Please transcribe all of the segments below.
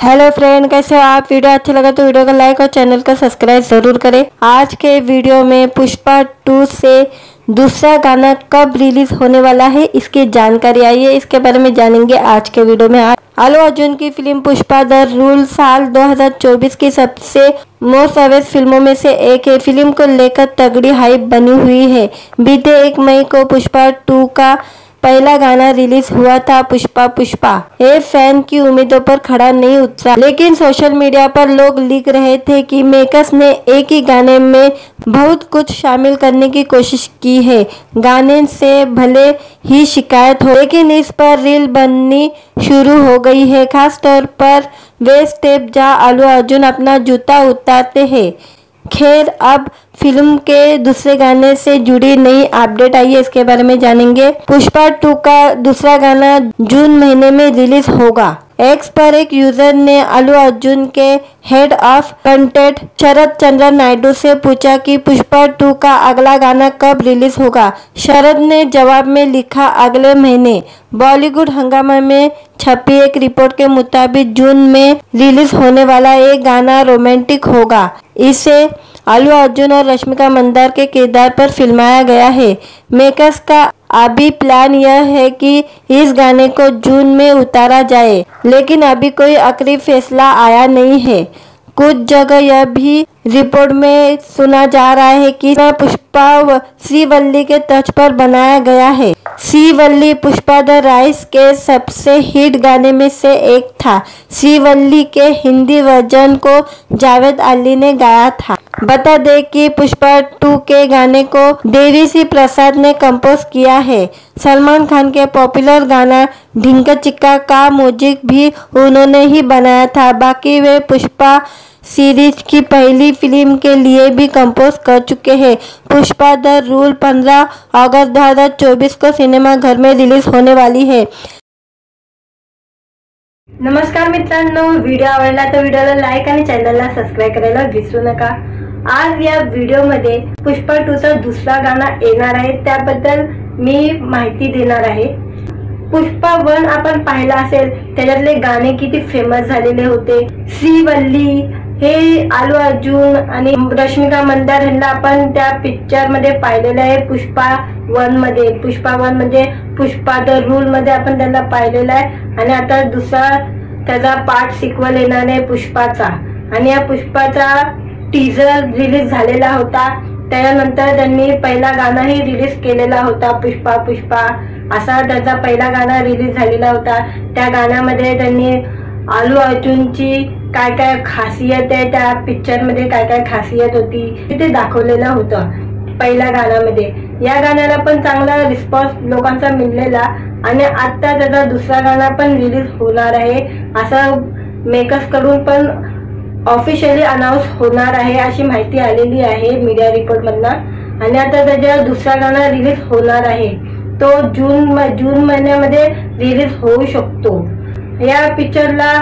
Hello friend, कैसे हो आप। वीडियो अच्छा लगा तो वीडियो को लाइक और चैनल को सब्सक्राइब जरूर करें। आज के वीडियो में पुष्पा 2 से दूसरा गाना कब रिलीज होने वाला है इसकी जानकारी आई है। इसके बारे में जानेंगे आज के वीडियो में। अल्लू अर्जुन की फिल्म पुष्पा द रूल साल 2024 की सबसे मोस्ट अवेट फिल्मों में से एक है। फिल्म को लेकर तगड़ी हाइप बनी हुई है। बीते 1 मई को पुष्पा 2 का पहला गाना रिलीज हुआ था। पुष्पा पुष्पा ये फैन की उम्मीदों पर खड़ा नहीं उतरा, लेकिन सोशल मीडिया पर लोग लिख रहे थे कि मेकर्स ने एक ही गाने में बहुत कुछ शामिल करने की कोशिश की है। गाने से भले ही शिकायत हो, लेकिन इस पर रील बननी शुरू हो गई है। खास तौर पर वे स्टेप जहां अल्लू अर्जुन अपना जूता उतारते हैं। खैर, अब फिल्म के दूसरे गाने से जुड़ी नई अपडेट आई है, इसके बारे में जानेंगे। पुष्पा 2 का दूसरा गाना जून महीने में रिलीज होगा। एक्स पर एक यूजर ने अल्लू अर्जुन के हेड ऑफ कंटेंट शरद चंद्र नायडू से पूछा कि पुष्पा 2 का अगला गाना कब रिलीज होगा। शरद ने जवाब में लिखा, अगले महीने। बॉलीवुड हंगामा में छपी एक रिपोर्ट के मुताबिक जून में रिलीज होने वाला एक गाना रोमांटिक होगा। इसे अल्लू अर्जुन और रश्मिका मंदाना के किरदार पर फिल्माया गया है। मेकर्स का अभी प्लान यह है कि इस गाने को जून में उतारा जाए, लेकिन अभी कोई आखिरी फैसला आया नहीं है। कुछ जगह यह भी रिपोर्ट में सुना जा रहा है कि पुष्पा श्रीवल्ली के तर्ज पर बनाया गया है। श्रीवल्ली पुष्पा द राइज के सबसे हिट गाने में से एक था। श्रीवल्ली के हिंदी वर्जन को जावेद अली ने गाया था। बता दें कि पुष्पा 2 के गाने को देवीश्री प्रसाद ने कंपोज किया है। सलमान खान के पॉपुलर गाना ढिंका चिक्का का म्यूजिक भी उन्होंने ही बनाया था। बाकी वे पुष्पा सीरीज की पहली फिल्म के लिए भी कंपोज कर चुके हैं। पुष्पा द रूल 15 अगस्त 2024 को सिनेमा घर में रिलीज होने वाली है। नमस्कार मित्रांनो, व्हिडिओ आवडला तर व्हिडिओला लाईक आणि चॅनलला सबस्क्राईब करायला विसरू नका। आज या व्हिडिओमध्ये पुष्पा 2 चा दुसरा गाणा येणार आहे, त्याबद्दल मी माहिती देणार आहे। पुष्पा 1 आपण पाहिला असेल, त्याच्यातले गाणे किती फेमस झालेले होते। श्रीवल्ली हे अल्लू अर्जुन आणि रश्मिका मंदाना यांना आपण त्या पिक्चर मध्ये पाहिलेलं आहे। पुष्पा 1 मध्ये, पुष्पा 1 म्हणजे पुष्पा द रूल मध्ये आपण त्यांना पाहिलेलं आहे। आणि आता दुसरा त्याचा पार्ट सिक्वल येणार आहे पुष्पाचा। आणि या पुष्पाचा टीजर रिलीज झालेला होता। त्यानंतर त्यांनी पहिला गाणाही रिलीज केलेला होता, पुष्पा पुष्पा असा त्याचा पहिला गाणा रिलीज झालेला होता। त्या गाण्यामध्ये त्यांनी अल्लू अर्जुनची काय काय खासियत आहे, त्या पिक्चर मध्ये काय काय खासियत होती ते दाखवलेलं होतं पहिल्या गाण्यामध्ये। या गाण्याला पण चांगला रिस्पॉन्स लोकांचा मिळालेला आणि आता त्याचा दुसरा गाणा पण रिलीज होणार आहे असं मेकर्स कडून पण ऑफिशियली अनाउन्स होणार आहे अशी माहिती आलेली आहे मीडिया रिपोर्ट मधनं। आणि आता त्याचा दुसरा गाणा रिलीज होणार आहे, तो जून महिन्यामध्ये रिलीज होऊ शकतो। या पिक्चरला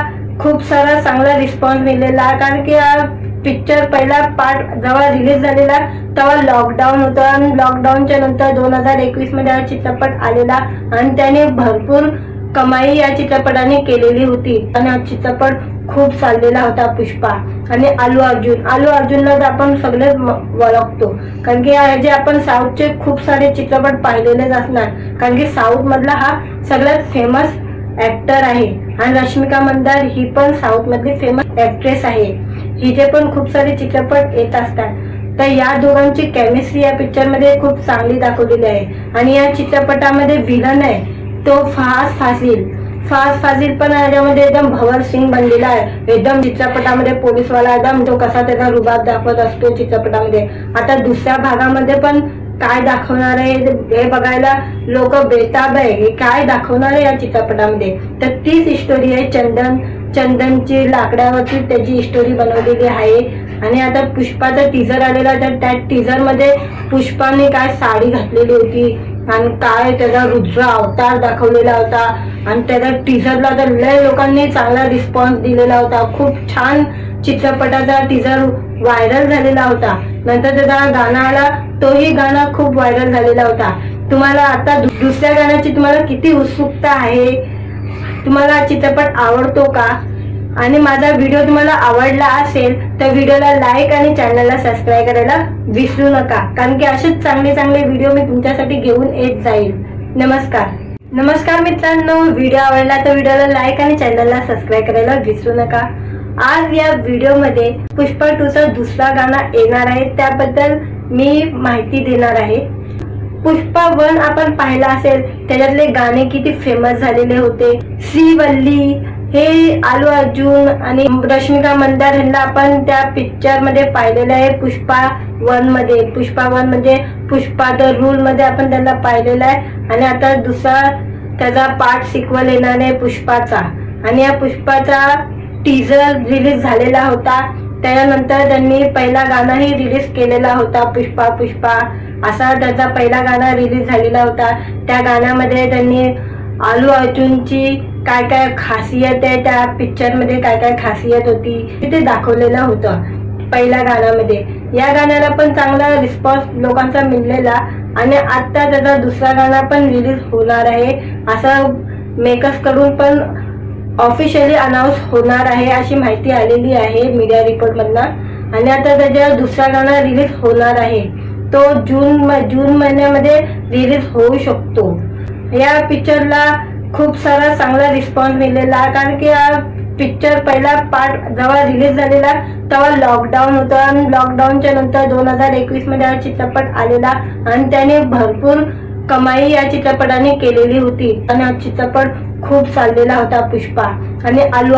खूप सारा चांगला रिस्पॉन्स मिळालेला, कारण की हा पिक्चर पहिला पार्ट जेव्हा रिलीज झालेला तेव्हा लॉकडाऊन होतं आणि लॉकडाऊनच्या नंतर 2021 मध्ये हा चित्रपट आलेला आणि त्याने भरपूर कमाई या चित्रपटाने केलेली होती। आणि हा चित्रपट खूप चाललेला होता पुष्पा। आणि अल्लू अर्जुनला तर आपण सगळेच ओळखतो, कारण की जे आपण साऊथचे खूप सारे चित्रपट पाहिलेलेच असणार, कारण की साऊथ मधला हा सगळ्यात फेमस ऍक्टर आहे। आणि रश्मिका मंदाना ही पण साऊथ मधली फेमस ऍक्ट्रेस आहे, हिचे पण खूप सारे चित्रपट येत असतात। तर या दोघांची केमिस्ट्री या पिक्चर मध्ये खूप चांगली दाखवलेली आहे। आणि या चित्रपटामध्ये विलन आहे तो फहाद फासिल पण याच्यामध्ये एकदम भवर सिंग बनलेला आहे। एकदम चित्रपटामध्ये पोलीसवाला एकदम तो कसा त्याचा रुबाब दाखवत असतो चित्रपटामध्ये। आता दुसऱ्या भागामध्ये पण काय दाखवणार आहे हे बघायला लोक बेताब आहे, हे काय दाखवणार आहे या चित्रपटामध्ये। तर तीच स्टोरी आहे, चंदनची लाकडावरती त्याची स्टोरी बनवलेली आहे। आणि आता पुष्पाचा टीजर आलेला, तर त्या टीजर मध्ये पुष्पाने काय साडी घातलेली होती आणि काय त्याचा रुद्र अवतार दाखवलेला होता। आणि त्याच्या टीजरला तर लय लोकांनी चांगला रिस्पॉन्स दिलेला होता। खूप छान चित्रपटाचा टीजर व्हायरल झालेला होता। नंतर त्याचा गाणं आला, तोही गाणं खूप व्हायरल झालेला होता। तुम्हाला आता दुसऱ्या गाण्याची तुम्हाला किती उत्सुकता आहे? तुम्हाला चित्रपट आवडतो का? आणि माझा व्हिडिओ तुम्हाला आवडला असेल तर व्हिडिओला लाईक आणि चॅनलला सबस्क्राईब करायला विसरू नका, कारण की असेच चांगले चांगले व्हिडिओ मी तुमच्यासाठी घेऊन येत जाईल। नमस्कार मित्रांनो, व्हिडिओ आवडला तर व्हिडिओला लाईक आणि चॅनलला सबस्क्राईब करायला विसरू नका। आज या व्हिडिओमध्ये पुष्पा 2 चा दुसरा गाणं येणार आहे, त्याबद्दल मी माहिती देणार आहे। पुष्पा 1 आपण पाहिला असेल, त्याच्यातले गाणे किती फेमस झालेले होते। श्रीवल्ली हे आलू अर्जुन आणि रश्मिका मंदार यांना आपण त्या पिक्चर मध्ये पाहिलेलं आहे। पुष्पा 1 मध्ये, पुष्पा 1 म्हणजे पुष्पा द रूल मध्ये आपण त्यांना पाहिलेलं आहे। आणि आता दुसरा त्याचा पार्ट सिक्वल येणार आहे पुष्पाचा, आणि या पुष्पाचा टीजर रिलीज झालेला होता। त्यानंतर त्यांनी पहिला गाणाही रिलीज केलेला होता, पुष्पा पुष्पा असा त्याचा पहिला गाणं रिलीज झालेला होता। त्या गाण्यामध्ये त्यांनी आलू अर्जुनची काय काय खासियत आहे, त्या पिक्चर मध्ये काय काय खासियत होती ते दाखवलेलं होतं पहिल्या गाण्यामध्ये। या गाण्याला पण चांगला रिस्पॉन्स लोकांचा मिळालेला, आणि आता त्याचा दुसरा गाणं पण रिलीज होणार आहे असं मेकर्स कडून पण ऑफिशियली अनाउन्स होणार आहे अशी माहिती आलेली आहे मीडिया रिपोर्ट मधनं। आणि आता त्याचा दुसरा गाणं रिलीज होणार आहे, तो जून महिन्यामध्ये रिलीज होऊ शकतो। या पिक्चरला खूप सारा चांगला रिस्पॉन्स मिळालेला, कारण की हा पिक्चर पहिला पार्ट जेव्हा रिलीज झालेला तेव्हा लॉकडाऊन होतं, आणि लॉकडाऊनच्या नंतर 2021 मध्ये हा चित्रपट आलेला, आणि त्याने भरपूर कमाई या चित्रपटाने केलेली होती। आणि हा चित्रपट खूप चाललेला होता पुष्पा। आणि आलू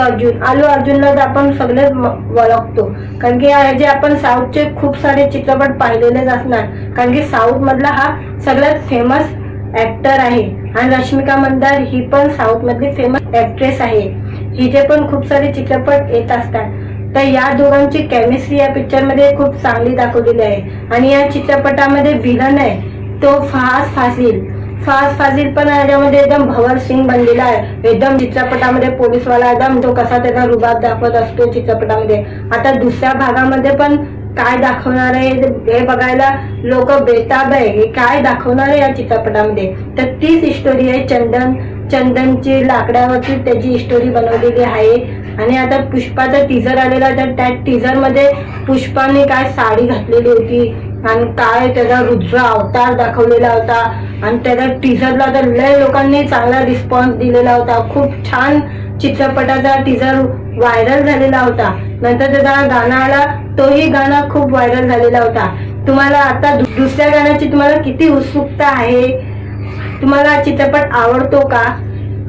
अर्जुनला आपण सगळे ओळखतो, कारण की जे आपण साऊथचे खूप सारे चित्रपट पाहिलेलेच असणार, कारण की साऊथ मधला हा सगळ्यात फेमस ऍक्टर आहे। आणि रश्मिका मंदार ही पण साऊथ मधली फेमस ऍक्ट्रेस आहे, हिचे पण खूप सारे चित्रपट येत असतात। तर या दोघांची केमिस्ट्री या पिक्चर मध्ये खूप चांगली दाखवलेली आहे। आणि या चित्रपटामध्ये विलन आहे तो फहाद फाजिल पण याच्यामध्ये एकदम भवर सिंग बनलेला आहे, एकदम चित्रपटामध्ये पोलीसवाला, एकदम तो कसा त्याचा रुबाब दाखवत असतो चित्रपटामध्ये। आता दुसऱ्या भागामध्ये पण काय दाखवणार आहे हे बघायला लोक बेताब आहे, हे काय दाखवणार आहे या चित्रपटामध्ये। तर तीच स्टोरी आहे, चंदनची लाकडावरती त्याची स्टोरी बनवलेली आहे। आणि आता पुष्पाचा टीजर आलेला, तर त्या टीजर मध्ये पुष्पाने काय साडी घातलेली होती आणि काय त्याचा रुद्र अवतार दाखवलेला होता, आणि त्याच्या टीजरला तर लय लोकांनी चांगला रिस्पॉन्स दिलेला होता। खूप छान चित्रपटाचा टीजर व्हायरल झालेला होता। नंतर त्याचा गाणं आला, तोही गाणं खूप व्हायरल झालेला होता। तुम्हाला आता दुसऱ्या गाण्याची तुम्हाला किती उत्सुकता आहे, तुम्हाला चित्रपट आवडतो का?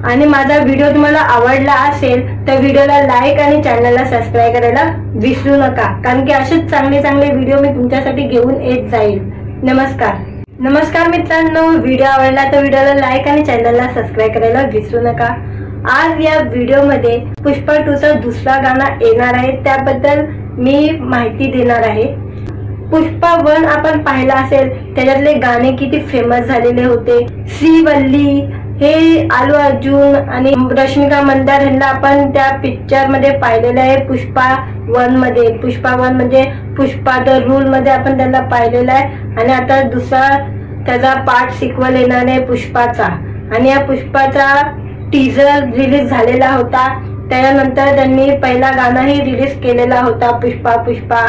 आणि माझा व्हिडिओ तुम्हाला आवडला असेल तर व्हिडिओला लाईक आणि चॅनलला सबस्क्राईब करायला विसरू नका, कारण की असेच चांगले चांगले व्हिडिओ मी तुमच्यासाठी घेऊन येत जाईल। नमस्कार मित्रांनो, व्हिडिओ आवडला तर व्हिडिओला लाईक आणि चॅनलला सबस्क्राईब करायला विसरू नका। आज या व्हिडिओमध्ये पुष्पा 2 चा दुसरा गाणं येणार आहे, त्याबद्दल मी माहिती देणार आहे। पुष्पा 1 आपण पाहिला असेल, त्याच्यातले गाणे किती फेमस झालेले होते। श्रीवल्ली हे आलू अर्जुन आणि रश्मिका मंदार यांना आपण त्या पिक्चर मध्ये पाहिलेलं आहे पुष्पा 1 मध्ये। पुष्पा 1 म्हणजे पुष्पा द रूल मध्ये आपण त्यांना पाहिलेलं आहे। आणि आता दुसरा त्याचा पार्ट सिक्वल येणार आहे पुष्पाचा, आणि या पुष्पाचा टीजर रिलीज झालेला होता। त्यानंतर त्यांनी पहिला गाणाही रिलीज केलेला होता, पुष्पा पुष्पा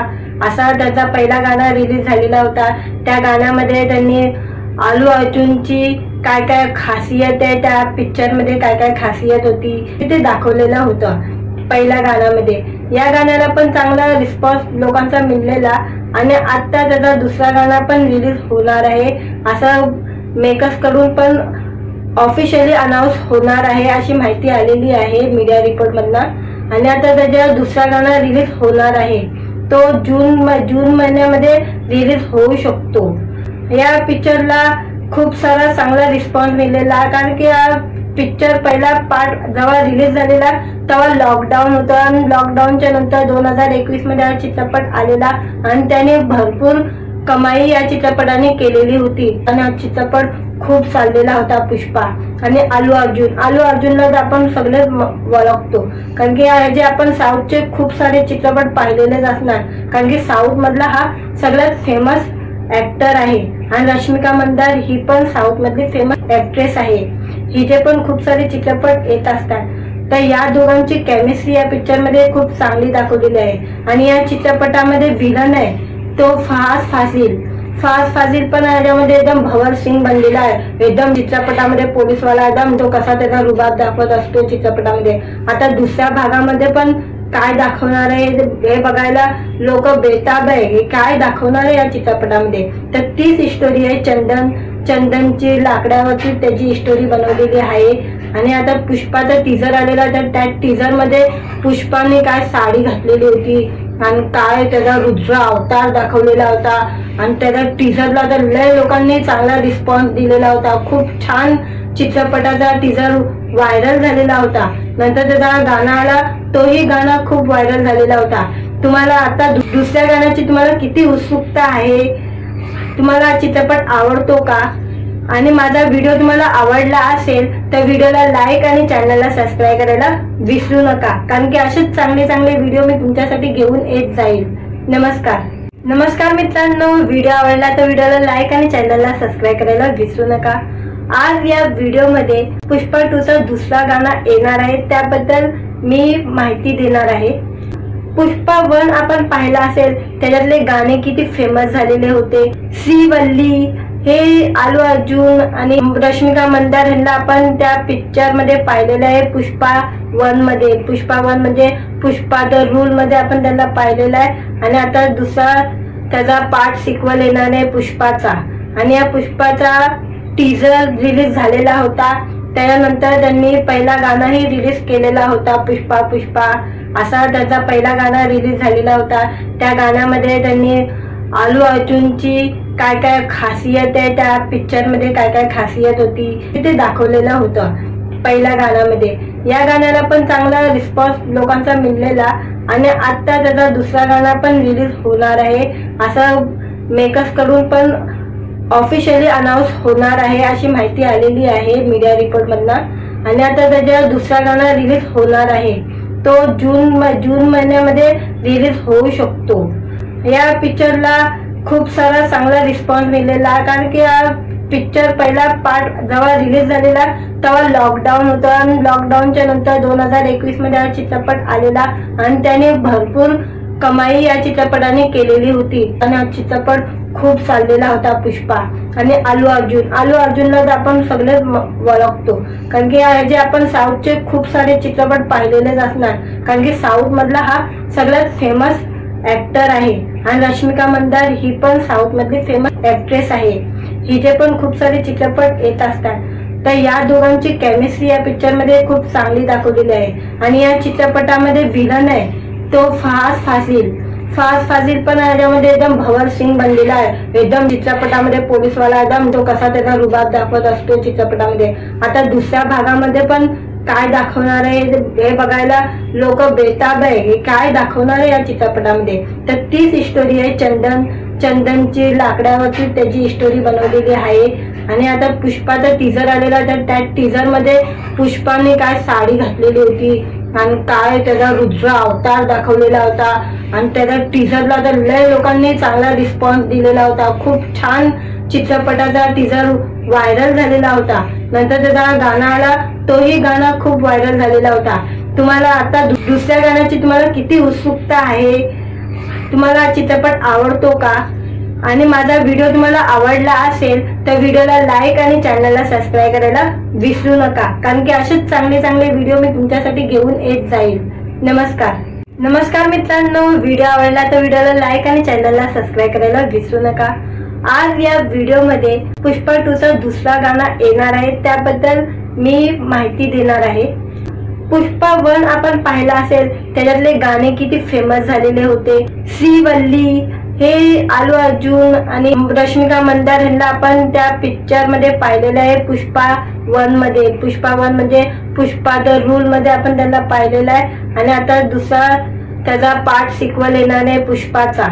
असा त्याचा पहिला गाणं रिलीज झालेला होता। त्या गाण्यामध्ये त्यांनी आलू अर्जुनची काय काय खासियत आहे, त्या पिक्चर मध्ये काय काय खासियत होती ते दाखवलेलं होतं पहिल्या गाण्यामध्ये। या गाण्याला पण चांगला रिस्पॉन्स लोकांचा मिळालेला, आणि आता त्याचा दुसरा गाणं पण रिलीज होणार आहे असं मेकर्स कडून पण ऑफिशियली अनाउन्स होणार आहे अशी माहिती आलेली आहे मीडिया रिपोर्ट मधनं। आणि आता त्याचा दुसरा गाणं रिलीज होणार आहे, तो जून महिन्यामध्ये रिलीज होऊ शकतो। या पिक्चरला खूप सारा चांगला रिस्पॉन्स मिळालेला, कारण की हा पिक्चर पहिला पार्ट जेव्हा रिलीज झालेला तेव्हा लॉकडाऊन होतं, आणि लॉकडाऊनच्या नंतर 2021 मध्ये हा चित्रपट आलेला, आणि त्याने भरपूर कमाई या चित्रपटाने केलेली होती। आणि हा चित्रपट खूप चाललेला होता पुष्पा। आणि आलू अर्जुनला आपण सगळे ओळखतो, कारण की जे आपण साऊथचे खूप सारे चित्रपट पाहिलेलेच असणार, कारण की साऊथ मधला हा सगळ्यात फेमस ऍक्टर आहे। आणि रश्मिका मंदार ही पण साऊथ मधली फेमस ऍक्ट्रेस आहे, हिचे पण खूप सारे चित्रपट येत असतात। तर या दोघांची केमिस्ट्री या पिक्चर मध्ये खूप चांगली दाखवलेली आहे। आणि या चित्रपटामध्ये विलन आहे तो फहाद फाजिल पण याच्यामध्ये एकदम भवर सिंग बनलेला आहे। एकदम चित्रपटामध्ये पोलीसवाला एकदम तो कसा त्याचा रुबाब दाखवत असतो चित्रपटामध्ये। आता दुसऱ्या भागामध्ये पण काय दाखवणार आहे हे बघायला लोक बेताब आहे, हे काय दाखवणार आहे या चित्रपटामध्ये। तर तीच स्टोरी आहे चंदनची लाकडावरती त्याची स्टोरी बनवलेली आहे। आणि आता पुष्पाचा टीजर आलेला, तर त्या टीजर मध्ये पुष्पाने काय साडी घातलेली होती आणि काय त्याचा रुद्र अवतार दाखवलेला होता। आणि त्याच्या टीजरला तर लय लोकांनी चांगला रिस्पॉन्स दिलेला होता। खूप छान चित्रपटाचा टीजर व्हायरल झालेला होता। नंतर त्याचा गाणं आला, तोही गाणं खूप व्हायरल झालेला होता। तुम्हाला आता दुसऱ्या गाण्याची तुम्हाला किती उत्सुकता आहे? तुम्हाला चित्रपट आवडतो का? आणि माझा व्हिडिओ तुम्हाला आवडला असेल तर व्हिडिओला लाईक आणि चॅनलला सबस्क्राईब करायला विसरू नका, कारण की असेच चांगले व्हिडिओ मी तुमच्यासाठी घेऊन येत जाईल। नमस्कार मित्रांनो, व्हिडिओ आवडला तर व्हिडिओला लाईक आणि चॅनलला सबस्क्राईब करायला विसरू नका। आज या व्हिडिओमध्ये पुष्पा 2 चा दुसरा गाणं येणार आहे, त्याबद्दल मी माहिती देणार आहे। पुष्पा 1 आपण पाहिला असेल, त्याच्यातले गाणे किती फेमस झालेले होते। श्रीवल्ली हे आलू अर्जुन आणि रश्मिका मंदार यांना आपण त्या पिक्चर मध्ये पाहिलेलं आहे। पुष्पा 1 मध्ये पुष्पा द रूल मध्ये आपण त्यांना पाहिलेलं आहे। आणि आता दुसरा त्याचा पार्ट सिक्वल येणार आहे पुष्पाचा। आणि या पुष्पाचा टीजर रिलीज झालेला होता, त्यानंतर त्यांनी पहिला गाणाही रिलीज केलेला होता, पुष्पा असा त्याचा पहिला गाणं रिलीज झालेला होता। त्या गाण्यामध्ये त्यांनी आलू अर्जुनची काय खासियत आहे, त्या पिक्चर मध्ये काय खासियत होती ते दाखवलेलं होतं पहिल्या गाण्यामध्ये। या गाण्याला पण चांगला रिस्पॉन्स लोकांचा मिळालेला आणि आता त्याचा दुसरा गाणं पण रिलीज होणार आहे, असं मेकर्स कडून पण ऑफिशियली अनाउन्स होणार आहे अशी माहिती आलेली आहे मीडिया रिपोर्ट मधनं। आणि आता त्याचा दुसरा गाणं रिलीज होणार आहे, तो जून महिन्यामध्ये रिलीज होऊ शकतो। या पिक्चरला खूप सारा चांगला रिस्पॉन्स मिळालेला, कारण की हा पिक्चर पहिला पार्ट जेव्हा रिलीज झालेला तेव्हा लॉकडाऊन होतं आणि लॉकडाऊनच्या नंतर 2021 मध्ये हा चित्रपट आलेला आणि त्याने भरपूर कमाई या चित्रपटाने केलेली होती। आणि हा चित्रपट खूप चाललेला होता पुष्पा। आणि आलू अर्जुनला तर आपण सगळे ओळखतो, कारण की जे आपण साऊथचे खूप सारे चित्रपट पाहिलेलेच असणार, कारण की साऊथ मधला हा सगळ्यात फेमस ऍक्टर आहे। आणि रश्मिका मंदार ही पण साऊथ मधली फेमस ऍक्ट्रेस आहे, हिचे पण खूप सारे चित्रपट येत असतात। तर या दोघांची केमिस्ट्री या पिक्चर मध्ये खूप चांगली दाखवलेली आहे। आणि या चित्रपटामध्ये विलन आहे तो फहाद फाजिल पण याच्यामध्ये एकदम भवर सिंग बनलेला आहे। एकदम चित्रपटामध्ये पोलीसवाला एकदम तो कसा त्याचा रुबाब दाखवत असतो चित्रपटामध्ये। आता दुसऱ्या भागामध्ये पण काय दाखवणार आहे हे बघायला लोक बेताब आहे, हे काय दाखवणार आहे या चित्रपटामध्ये। तर तीच स्टोरी आहे चंदनची लाकडावरती त्याची स्टोरी बनवलेली आहे। आणि आता पुष्पाचा टीजर आलेला, तर त्या टीजर मध्ये पुष्पाने काय साडी घातलेली होती आणि काय त्याचा रुद्र अवतार दाखवलेला होता। आणि त्याच्या टीजरला तर लय लोकांनी चांगला रिस्पॉन्स दिलेला होता। खूप छान चित्रपटाचा टीजर व्हायरल झालेला होता। नंतर त्याचा गाणं आला, तोही गाणं खूप व्हायरल झालेला होता। तुम्हाला आता दुसऱ्या गाण्याची तुम्हाला किती उत्सुकता आहे? तुम्हाला चित्रपट आवडतो का? आणि माझा व्हिडिओ तुम्हाला आवडला असेल तर व्हिडिओला लाईक आणि चॅनलला सबस्क्राईब करायला विसरू नका, कारण की असेच चांगले व्हिडिओ मी तुमच्यासाठी घेऊन येत जाईल। नमस्कार मित्रांनो, व्हिडिओ आवडला तर व्हिडिओला लाईक आणि चॅनलला सबस्क्राईब करायला विसरू नका। आज या व्हिडिओमध्ये पुष्पा 2 चा दुसरा गाणं येणार आहे, त्याबद्दल मी माहिती देणार आहे। पुष्पा 1 आपण पाहिला असेल, त्याच्यातले गाणे किती फेमस झालेले होते। श्रीवल्ली हे आलू अर्जुन आणि रश्मिका मंदार यांना आपण त्या पिक्चर मध्ये पाहिलेलं आहे। पुष्पा 1 मध्ये पुष्पा द रूल मध्ये आपण त्यांना पाहिलेलं आहे। आणि आता दुसरा त्याचा पार्ट सिक्वल येणार आहे पुष्पाचा।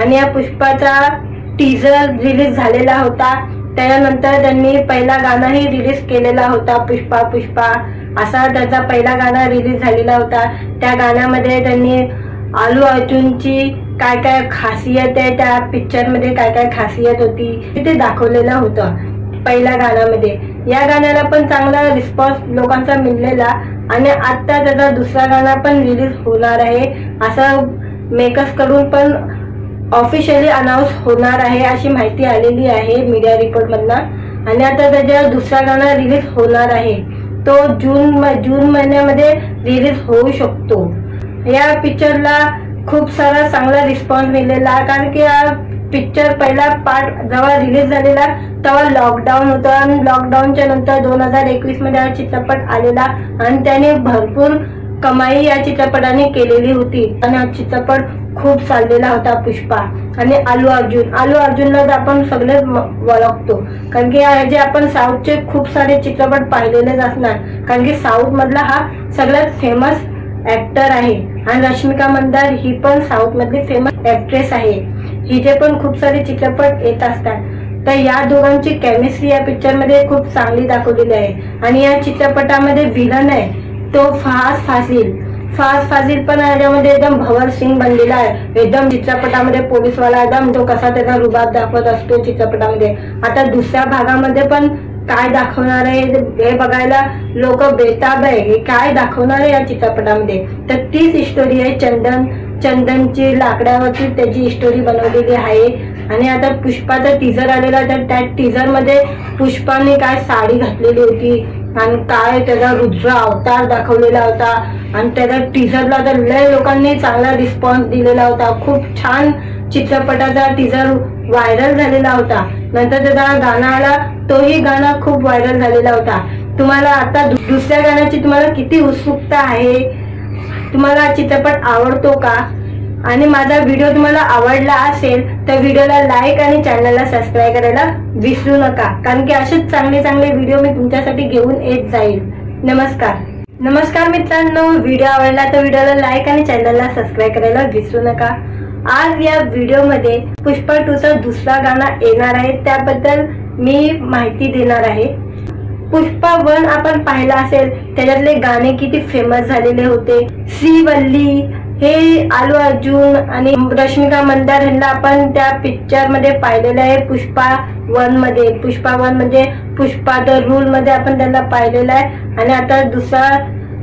आणि या पुष्पाचा टीजर रिलीज झालेला होता, त्यानंतर त्यांनी पहिला गाणाही रिलीज केलेला होता, पुष्पा असा त्याचा पहिला गाणं रिलीज झालेला होता। त्या गाण्यामध्ये त्यांनी आलू अर्जुनची काय खासियत आहे, त्या पिक्चर मध्ये काय खासियत होती ते दाखवलेलं होतं पहिल्या गाण्यामध्ये। या गाण्याला पण चांगला रिस्पॉन्स लोकांचा मिळलेला आणि आता त्याचा दुसरा गाणं पण रिलीज होणार आहे असं मेकर्स कडून पण ऑफिशियली अनाउन्स होणार आहे अशी माहिती आलेली आहे मीडिया रिपोर्ट मधनं। आणि आता त्याचा दुसरा गाणं रिलीज होणार आहे तो जून महिन्यामध्ये रिलीज होऊ शकतो। या पिक्चरला खूप सारा चांगला रिस्पॉन्स मिळालेला कारण की हा पिक्चर पहिला पार्ट जेव्हा रिलीज झालेला तेव्हा लॉकडाऊन होतं आणि लॉकडाऊनच्या नंतर 2021 मध्ये हा चित्रपट आलेला आणि त्याने भरपूर कमाई या चित्रपटाने केलेली होती आणि हा चित्रपट खूप चाललेला होता पुष्पा। आणि अल्लू अर्जुनला तर आपण सगळे ओळखतो कारण की जे आपण साऊथचे खूप सारे चित्रपट पाहिलेलेच असणार कारण की साऊथ मधला हा सगळ्यात फेमस ऍक्टर आहे आणि रश्मिका मंदार ही पण साऊथ मधली फेमस ऍक्ट्रेस आहे, हिचे पण खूप सारे चित्रपट येत असतात। तर या दोघांची केमिस्ट्री या पिक्चर मध्ये खूप चांगली दाखवलेली आहे। आणि या चित्रपटामध्ये विलन आहे तो फहाद फाजिल पण याच्यामध्ये एकदम भवर सिंग बनलेला आहे, एकदम चित्रपटामध्ये पोलीसवाला एकदम तो कसा त्याचा रुबाब दाखवत असतो चित्रपटामध्ये। आता दुसऱ्या भागामध्ये पण काय दाखवणार आहे हे बघायला लोक बेताब आहे, हे काय दाखवणार आहे या चित्रपटामध्ये। तर तीच स्टोरी आहे चंदनची लाकडावरती त्याची स्टोरी बनवलेली आहे। आणि आता पुष्पाचा टीजर आलेला तर त्या टीजर मध्ये पुष्पाने काय साडी घातलेली होती आणि काय त्याचा रुद्र अवतार दाखवलेला होता आणि त्याच्या टीजरला तर लय लोकांनी चांगला रिस्पॉन्स दिलेला होता, खूप छान चित्रपटाचा टीजर व्हायरल झालेला होता। नंतर त्याचा गाणं आला तोही गाणं खूप व्हायरल झालेला होता। तुम्हाला आता दुसऱ्या गाण्याची तुम्हाला किती उत्सुकता आहे, तुम्हाला चित्रपट आवडतो का? आणि माझा व्हिडिओ तुम्हाला आवडला असेल तर व्हिडिओला लाईक आणि चॅनलला सबस्क्राईब करायला विसरू नका कारण की असेच चांगले व्हिडिओ मी तुमच्यासाठी घेऊन येत जाईल। नमस्कार मित्रांनो, व्हिडिओ आवडला तर व्हिडिओला लाईक आणि चॅनलला सबस्क्राईब करायला विसरू नका। आज या व्हिडिओमध्ये पुष्पा 2 चा दुसरा गाणं येणार आहे त्याबद्दल मी माहिती देणार आहे। पुष्पा 1 आपण पाहिला असेल त्याच्यातले गाणे किती फेमस झालेले होते। श्रीवल्ली हे अल्लू अर्जुन आणि रश्मिका मंदार यांना आपण त्या पिक्चर मध्ये पाहिलेलं आहे पुष्पा 1 मध्ये। पुष्पा 1 म्हणजे पुष्पा द रूल मध्ये आपण त्यांना पाहिलेलं आहे आणि आता दुसरा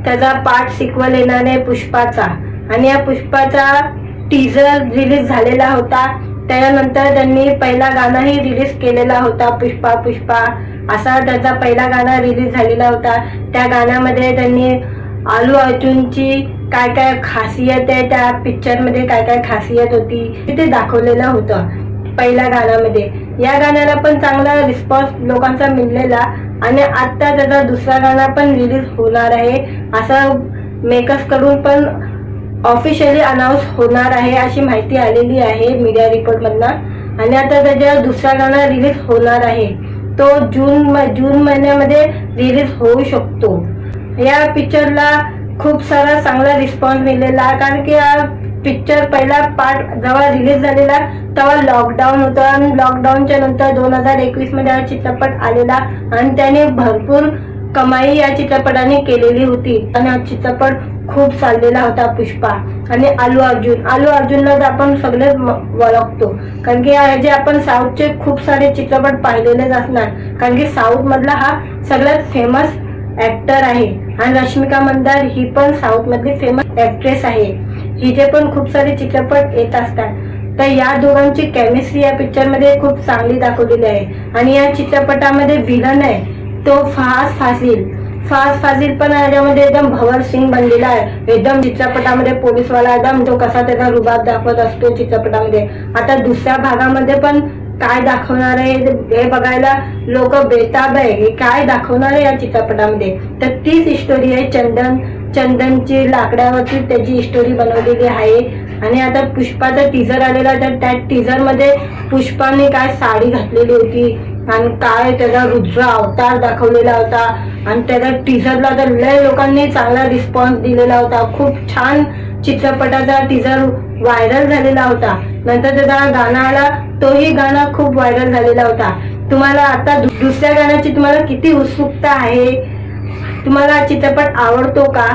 त्याचा पार्ट सिक्वल येणार आहे पुष्पाचा। आणि या पुष्पाचा टीजर रिलीज झालेला होता, त्यानंतर त्यांनी पहिला गाणंही रिलीज केलेला होता पुष्पा असा त्याचा पहिला गाणं रिलीज झालेला होता। त्या गाण्यामध्ये त्यांनी अल्लू अर्जुनची काय खासियत आहे त्या पिक्चर मध्ये काय खासियत होती ते दाखवलेलं होतं पहिल्या गाण्यामध्ये। या गाण्याला पण चांगला रिस्पॉन्स लोकांचा मिळलेला आणि आता त्याचा दुसरा गाणं पण रिलीज होणार आहे असं मेकर्स कडून पण ऑफिशियली अनाउन्स होणार आहे अशी माहिती आलेली आहे मीडिया रिपोर्ट मधनं। आणि आता त्याचा दुसरा गाणं रिलीज होणार आहे तो जून महिन्यामध्ये रिलीज होऊ शकतो। या पिक्चरला खूप सारा चांगला रिस्पॉन्स मिळालेला कारण की हा पिक्चर पहिला पार्ट जेव्हा रिलीज झालेला तेव्हा लॉकडाऊन होतं आणि लॉकडाऊनच्या नंतर 2021 मध्ये हा चित्रपट आलेला आणि त्याने भरपूर कमाई या चित्रपटाने केलेली होती आणि हा चित्रपट खूप चाललेला होता पुष्पा। आणि अल्लू अर्जुनला तर आपण सगळे ओळखतो कारण की जे आपण साऊथचे खूप सारे चित्रपट पाहिलेलेच असणार कारण की साऊथ मधला हा सगळ्यात फेमस ऍक्टर आहे आणि रश्मिका मंदार ही पण साऊथ मधली फेमस ऍक्ट्रेस आहे, हिचे पण खूप सारे चित्रपट येत असतात। तर या दोघांची केमिस्ट्री या पिक्चर मध्ये खूप चांगली दाखवलेली आहे। आणि या चित्रपटामध्ये विलन आहे तो फहाद फाजिल पण याच्यामध्ये एकदम भवर सिंग बनलेला आहे, एकदम चित्रपटामध्ये पोलीसवाला एकदम तो कसा त्याचा रुबाब दाखवत असतो चित्रपटामध्ये। आता दुसऱ्या भागामध्ये पण काय दाखवणार आहे हे बघायला लोक बेताब आहे, हे काय दाखवणार आहे या चित्रपटामध्ये। तर तीच स्टोरी आहे चंदनची लाकडावरती त्याची स्टोरी बनवलेली आहे। आणि आता पुष्पाचा टीजर आलेला तर त्या टीजर मध्ये पुष्पाने काय साडी घातलेली होती आणि काय त्याचा रुद्र अवतार दाखवलेला होता आणि त्याच्या टीजरला तर लय लोकांनी चांगला रिस्पॉन्स दिलेला होता, खूप छान चित्रपटाचा टीजर व्हायरल झालेला होता। नंतर त्याचा गाणं आला तोही गाणं खूप व्हायरल झालेला होता। तुम्हाला आता दुसऱ्या गाण्याची तुम्हाला किती उत्सुकता आहे, तुम्हाला चित्रपट आवडतो का?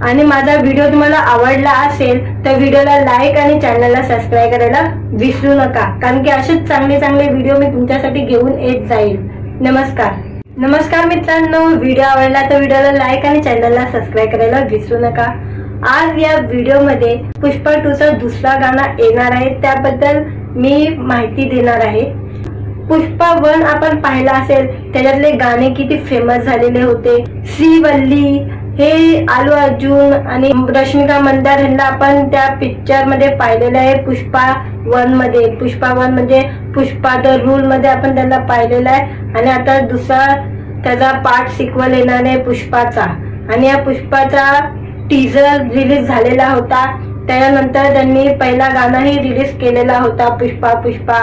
आणि माझा व्हिडिओ तुम्हाला आवडला असेल तर व्हिडिओला लाईक आणि चॅनलला सबस्क्राईब करायला विसरू नका कारण की असेच चांगले व्हिडिओ मी तुमच्यासाठी घेऊन येत जाईल। नमस्कार। नमस्कार मित्रांनो, व्हिडिओ आवडला तर व्हिडिओला लाईक आणि चॅनलला सबस्क्राईब करायला विसरू नका। आज या व्हिडिओमध्ये पुष्पा 2 चा दुसरा गाणं येणार आहे, त्याबद्दल मी माहिती देणार आहे। पुष्पा 1 आपण पाहिला असेल, त्याच्यातले गाणे किती फेमस झालेले होते। श्रीवल्ली हे आलू अर्जुन आणि रश्मिका मंदार यांना आपण त्या पिक्चर मध्ये पाहिलेलं आहे। पुष्पा 1 मध्ये, पुष्पा 1 म्हणजे पुष्पा द रूल मध्ये आपण त्यांना पाहिलेलं आहे। आणि आता दुसरा त्याचा पार्ट सिक्वल येणार आहे पुष्पाचा, आणि या पुष्पाचा टीजर रिलीज झालेला होता। त्यानंतर त्यांनी पहिला गाणाही रिलीज केलेला होता, पुष्पा पुष्पा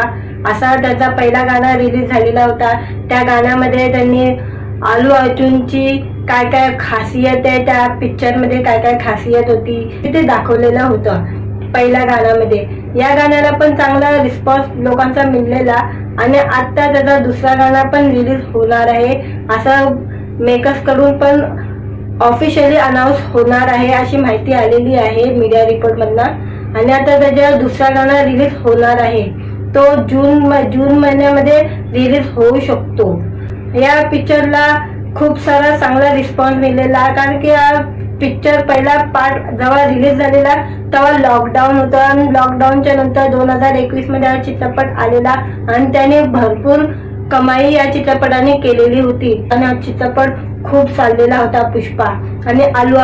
असा त्याचा पहिला गाणं रिलीज झालेला होता। त्या गाण्यामध्ये त्यांनी आलू अर्जुनची काय काय खासियत आहे, त्या पिक्चर मध्ये काय काय खासियत होती ते दाखवलेलं होतं पहिल्या गाण्यामध्ये। या गाण्याला पण चांगला रिस्पॉन्स लोकांचा मिळालेला, आणि आता त्याचा दुसरा गाणं पण रिलीज होणार आहे असं मेकर्स कडून पण ऑफिशियली अनाउन्स होणार आहे अशी माहिती आलेली आहे मीडिया रिपोर्ट मधनं। आणि आता त्याचा दुसरा गाणं रिलीज होणार आहे, तो जून महिन्यामध्ये रिलीज होऊ शकतो। या पिक्चरला खूप सारा चांगला रिस्पॉन्स मिळालेला, कारण की हा पिक्चर पहिला पार्ट जेव्हा रिलीज झालेला तेव्हा लॉकडाऊन होतं, आणि लॉकडाऊनच्या नंतर 2021 मध्ये हा चित्रपट आलेला, आणि त्याने भरपूर कमाई या चित्रपटाने केलेली होती। आणि हा चित्रपट खूप चाललेला होता पुष्पा। आणि आलू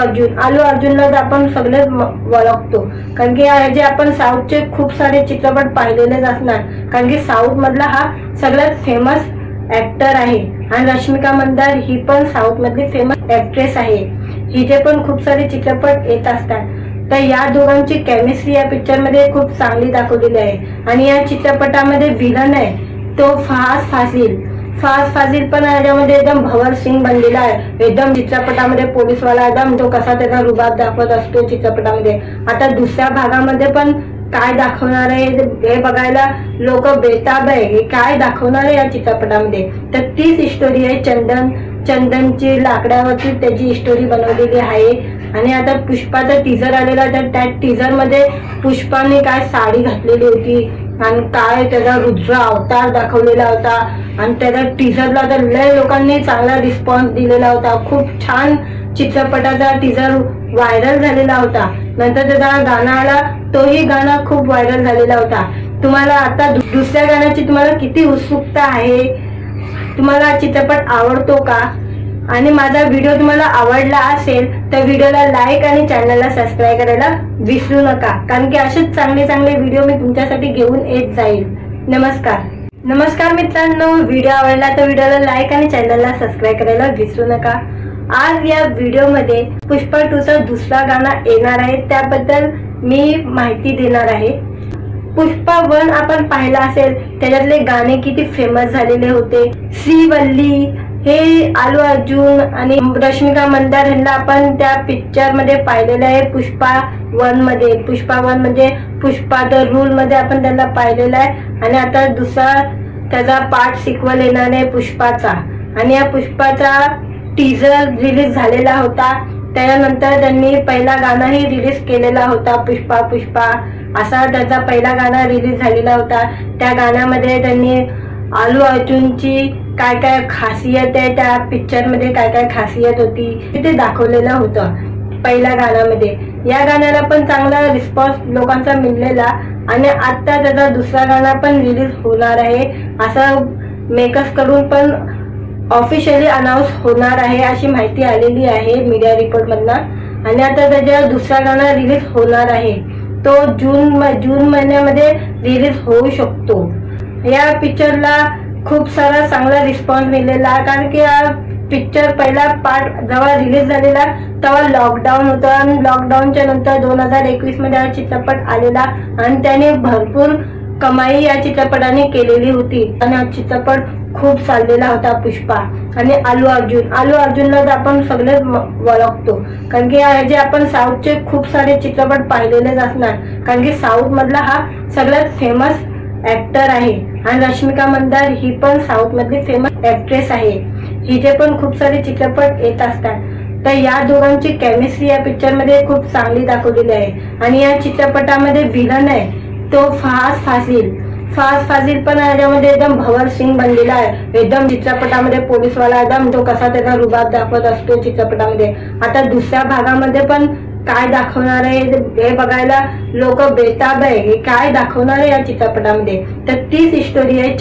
अर्जुनला आपण सगळे ओळखतो, कारण की जे आपण साऊथचे खूप सारे चित्रपट पाहिलेलेच असणार, कारण की साऊथ मधला हा सगळ्यात फेमस ऍक्टर आहे। आणि रश्मिका मंदार ही पण साऊथ मधली फेमस ऍक्ट्रेस आहे, हिचे पण खूप सारे चित्रपट येत असतात। तर या दोघांची केमिस्ट्री या पिक्चर मध्ये खूप चांगली दाखवलेली आहे। आणि या चित्रपटामध्ये विलन आहे तो फहाद फाजिल पण याच्यामध्ये एकदम भवर सिंग बनलेला आहे, एकदम चित्रपटामध्ये पोलीसवाला, एकदम तो कसा त्याचा रुबाब दाखवत असतो चित्रपटामध्ये। आता दुसऱ्या भागामध्ये पण काय दाखवणार आहे हे बघायला लोक बेताब आहे, हे काय दाखवणार आहे या चित्रपटामध्ये। तर तीच स्टोरी आहे, चंदनची लाकडावरती त्याची स्टोरी बनवलेली आहे। आणि आता पुष्पाचा टीजर आलेला, तर त्या टीजर मध्ये पुष्पाने काय साडी घातलेली होती आणि काय त्याचा रुद्र अवतार दाखवलेला होता, आणि त्याच्या टीजरला तर लय लोकांनी चांगला रिस्पॉन्स दिलेला होता। खूप छान चित्रपटाचा टीजर व्हायरल झालेला होता। नंतर त्याचा गाणं आला, तोही गाणं खूप व्हायरल झालेला होता। तुम्हाला आता दुसऱ्या गाण्याची तुम्हाला किती उत्सुकता आहे, तुम्हाला चित्रपट आवडतो का? आणि माझा व्हिडिओ तुम्हाला आवडला असेल तर व्हिडिओला लाईक आणि चॅनलला सबस्क्राईब करायला विसरू नका, कारण की असेच चांगले व्हिडिओ मी तुमच्यासाठी घेऊन येत जाईल। नमस्कार मित्रांनो, व्हिडिओ आवडला तर व्हिडिओला लाईक आणि चॅनलला सबस्क्राईब करायला विसरू नका। आज या व्हिडिओमध्ये पुष्पा 2 चा दुसरा गाणं येणार आहे, त्याबद्दल मी माहिती देणार आहे। पुष्पा 1 आपण पाहिला असेल, त्याच्यातले गाणे किती फेमस झालेले होते। श्रीवल्ली हे आलू अर्जुन आणि रश्मिका मंदार यांना आपण त्या पिक्चर मध्ये पाहिलेलं आहे पुष्पा 1 मध्ये। पुष्पा 1 म्हणजे पुष्पा द रूल मध्ये आपण त्यांना पाहिलेलं आहे। आणि आता दुसरा त्याचा पार्ट सिक्वल येणार आहे पुष्पाचा, आणि या पुष्पाचा टीजर रिलीज झालेला होता। त्यानंतर त्यांनी पहिला गाणाही रिलीज केलेला होता, पुष्पा पुष्पा असा त्याचा पहिला गाणं रिलीज झालेला होता। त्या गाण्यामध्ये त्यांनी आलू अर्जुनची काय काय खासियत आहे, त्या पिक्चर मध्ये काय काय खासियत होती ते दाखवलेलं होतं पहिल्या गाण्यामध्ये। या गाण्याला पण चांगला रिस्पॉन्स लोकांचा मिळालेला, आणि आता त्याचा दुसरा गाणं पण रिलीज होणार आहे असं मेकर्स कडून पण ऑफिशियली अनाउन्स होणार आहे अशी माहिती आलेली आहे मीडिया रिपोर्ट मधनं। आणि आता त्याचा दुसरा गाणं रिलीज होणार आहे, तो जून महिन्यामध्ये रिलीज होऊ शकतो। या पिक्चरला खूप सारा चांगला रिस्पॉन्स मिळालेला, कारण की हा पिक्चर पहिला पार्ट जेव्हा रिलीज झालेला तेव्हा लॉकडाऊन होतं, आणि लॉकडाऊनच्या नंतर 2021 मध्ये हा चित्रपट आलेला, आणि त्याने भरपूर कमाई या चित्रपटाने केलेली होती। आणि हा चित्रपट खूप चाललेला होता पुष्पा। आणि आलू अर्जुनला आपण सगळे ओळखतो, कारण की जे आपण साऊथचे खूप सारे चित्रपट पाहिलेलेच असणार, कारण की साऊथ मधला हा सगळ्यात फेमस ऍक्टर आहे। आणि रश्मिका मंदार ही पण साऊथ मधली फेमस ऍक्ट्रेस आहे, हिचे पण खूप सारे चित्रपट येत असतात। तर या दोघांची केमिस्ट्री या पिक्चर मध्ये खूप चांगली दाखवलेली आहे। आणि या चित्रपटामध्ये विलन आहे तो फहाद फास्ट फाजिल पण याच्यामध्ये एकदम भवर सिंग बनलेला आहे. एकदम चित्रपटामध्ये पोलीसवाला एकदम तो कसा त्याचा रुबाब दाखवत असतो चित्रपटामध्ये. आता दुसऱ्या भागामध्ये पण काय दाखवणार आहे हे बघायला लोक बेताब आहे. हे काय दाखवणार आहे या चित्रपटामध्ये, तर तीच स्टोरी आहे.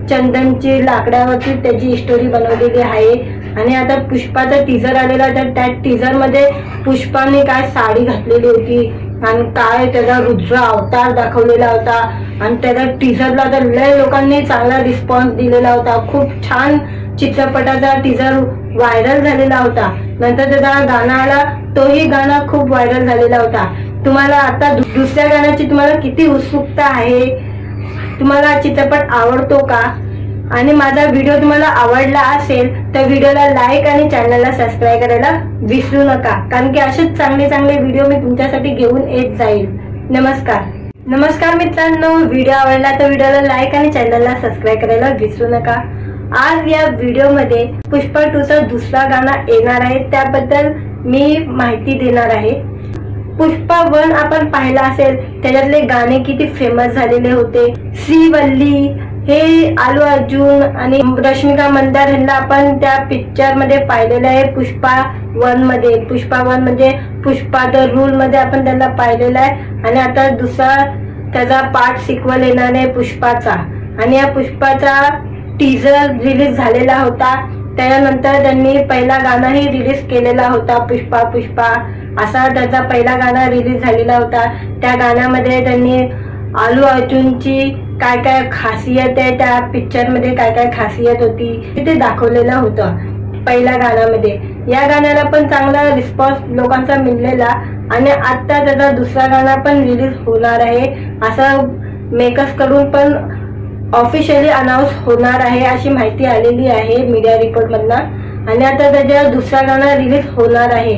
चंदनची लाकडावरती त्याची स्टोरी बनवलेली आहे. आणि आता पुष्पाचा टीजर आलेला, तर त्या टीजर मध्ये पुष्पाने काय साडी घातलेली होती आणि काय त्याचा रुद्र अवतार दाखवलेला होता. आणि त्याच्या टीजरला तर लय लोकांनी चांगला रिस्पॉन्स दिलेला होता. खूप छान चित्रपटाचा टीजर व्हायरल झालेला होता. नंतर त्याचा गाणं आला, तोही गाणं खूप व्हायरल झालेला होता. तुम्हाला आता दुसऱ्या गाण्याची तुम्हाला किती उत्सुकता आहे? तुम्हाला चित्रपट आवडतो का? आणि माझा व्हिडिओ तुम्हाला आवडला असेल तर व्हिडिओला लाईक आणि चॅनलला सबस्क्राईब करायला विसरू नका, कारण की असेच चांगले चांगले व्हिडिओ मी तुमच्यासाठी घेऊन येत जाईल. नमस्कार मित्रांनो, व्हिडिओ आवडला तर व्हिडिओला लाईक आणि चॅनलला सबस्क्राईब करायला विसरू नका. आज या व्हिडिओमध्ये पुष्पा 2चा दुसरा गाणं येणार आहे, त्याबद्दल मी माहिती देणार आहे. पुष्पा 1 आपण पाहिला असेल, त्याच्यातले गाणे किती फेमस झालेले होते. श्रीवल्ली हे आलू अर्जुन आणि रश्मिका मंदार यांना आपण त्या पिक्चर मध्ये पाहिलेलं आहे. पुष्पा 1 मध्ये, पुष्पा 1 म्हणजे पुष्पा द रूल मध्ये आपण त्यांना पाहिलेलं आहे. आणि आता दुसरा त्याचा पार्ट सिक्वल येणार आहे पुष्पाचा. आणि या पुष्पाचा टीजर रिलीज झालेला होता. त्यानंतर त्यांनी पहिला गाणाही रिलीज केलेला होता, पुष्पा पुष्पा असा त्याचा पहिला गाणं रिलीज झालेला होता. त्या गाण्यामध्ये त्यांनी आलू अर्जुनची काय काय खासियत आहे, त्या पिक्चर मध्ये काय काय खासियत होती ते दाखवलेलं होतं पहिल्या गाण्यामध्ये. या गाण्याला पण चांगला रिस्पॉन्स लोकांचा मिळलेला. आणि आता त्याचा दुसरा गाणं पण रिलीज होणार आहे, असं मेकर्स कडून पण ऑफिशियली अनाऊन्स होणार आहे अशी माहिती आलेली आहे मीडिया रिपोर्ट मधनं. आणि आता त्याचा दुसरा गाणं रिलीज होणार आहे,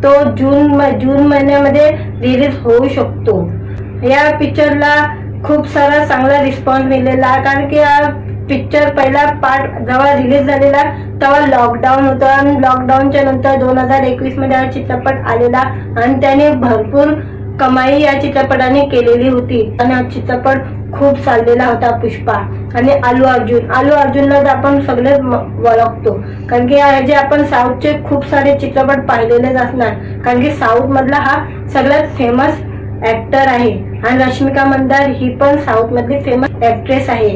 तो जून महिन्यामध्ये रिलीज होऊ शकतो. या पिक्चरला खूप सारा चांगला रिस्पॉन्स मिळालेला, कारण की हा पिक्चर पहिला पार्ट जेव्हा रिलीज झालेला तेव्हा लॉकडाऊन होतं. आणि लॉकडाऊनच्या नंतर 2021 मध्ये हा चित्रपट आलेला आणि त्याने भरपूर कमाई या चित्रपटाने केलेली होती. आणि हा चित्रपट खूप चाललेला होता पुष्पा. आणि आलू अर्जुनला तर आपण सगळे ओळखतो, कारण की जे आपण साऊथचे खूप सारे चित्रपट पाहिलेलेच असणार, कारण की साऊथ मधला हा सगळ्यात फेमस ऍक्टर आहे. आणि रश्मिका मंदार ही पण साऊथ मधली फेमस ऍक्ट्रेस आहे.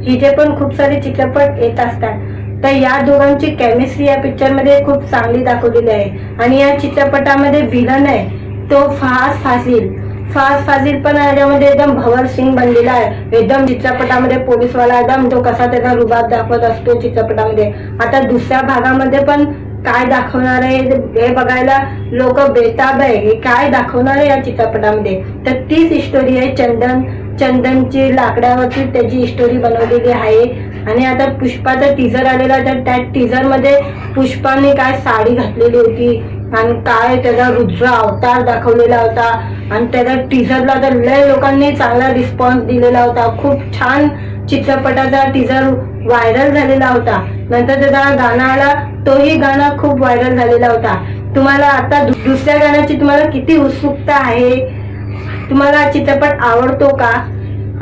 हिचे पण खूप सारे चित्रपट येत असतात. तर या दोघांची केमिस्ट्री या पिक्चर मध्ये खूप चांगली दाखवलेली आहे. आणि या चित्रपटामध्ये विलन आहे तो फास्ट फाजिल पण याच्यामध्ये एकदम भवर सिंग बनलेला आहे. एकदम चित्रपटामध्ये पोलीसवाला एकदम तो कसा त्याचा रुबाब दाखवत असतो चित्रपटामध्ये. आता दुसऱ्या भागामध्ये पण काय दाखवणार आहे हे बघायला लोक बेताब आहे. हे काय दाखवणार आहे या चित्रपटामध्ये, तर तीच स्टोरी आहे. चंदनची लाकडावरती त्याची स्टोरी बनवलेली आहे. आणि आता पुष्पाचा टीजर आलेला, तर त्या टीजर मध्ये पुष्पाने काय साडी घातलेली होती आणि काय त्याचा रुद्र अवतार दाखवलेला होता. आणि त्याच्या टीजरला तर लय लोकांनी चांगला रिस्पॉन्स दिलेला होता. खूप छान चित्रपटाचा टीजर व्हायरल झालेला होता. नंतर त्याचा गाणं आला, तोही गाणं खूप व्हायरल झालेला होता. तुम्हाला आता दुसऱ्या गाण्याची तुम्हाला किती उत्सुकता आहे? तुम्हाला चित्रपट आवडतो का?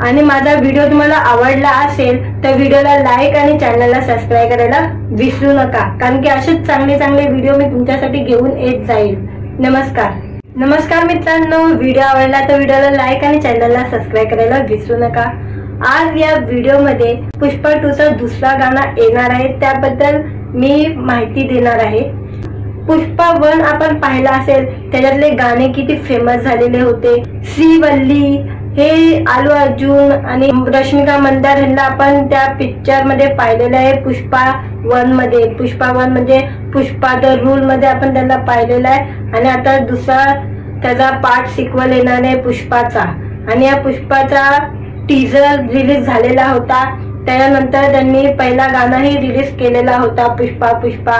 आणि माझा व्हिडिओ तुम्हाला आवडला असेल तर व्हिडिओला लाईक आणि चॅनलला सबस्क्राईब करायला विसरू नका, कारण की असेच चांगले चांगले व्हिडिओ मी तुमच्यासाठी घेऊन येत जाईल. नमस्कार मित्रांनो, व्हिडिओ आवडला तर व्हिडिओला लाईक आणि चॅनलला सबस्क्राईब करायला विसरू नका. आज या व्हिडिओमध्ये पुष्पा 2चा दुसरा गाणं येणार आहे, त्याबद्दल मी माहिती देणार आहे. पुष्पा 1 आपण पाहिला असेल, त्याच्यातले गाणे किती फेमस झालेले होते. श्रीवल्ली हे आलू अर्जुन आणि रश्मिका मंदार यांना आपण त्या पिक्चर मध्ये पाहिलेलं आहे. पुष्पा 1 मध्ये, पुष्पा 1 म्हणजे पुष्पा द रूल मध्ये आपण त्यांना पाहिलेलं आहे. आणि आता दुसरा त्याचा पार्ट सिक्वल येणार आहे पुष्पाचा. आणि या पुष्पाचा टीजर रिलीज झालेला होता. त्यानंतर त्यांनी पहिला गाणंही रिलीज केलेला होता, पुष्पा पुष्पा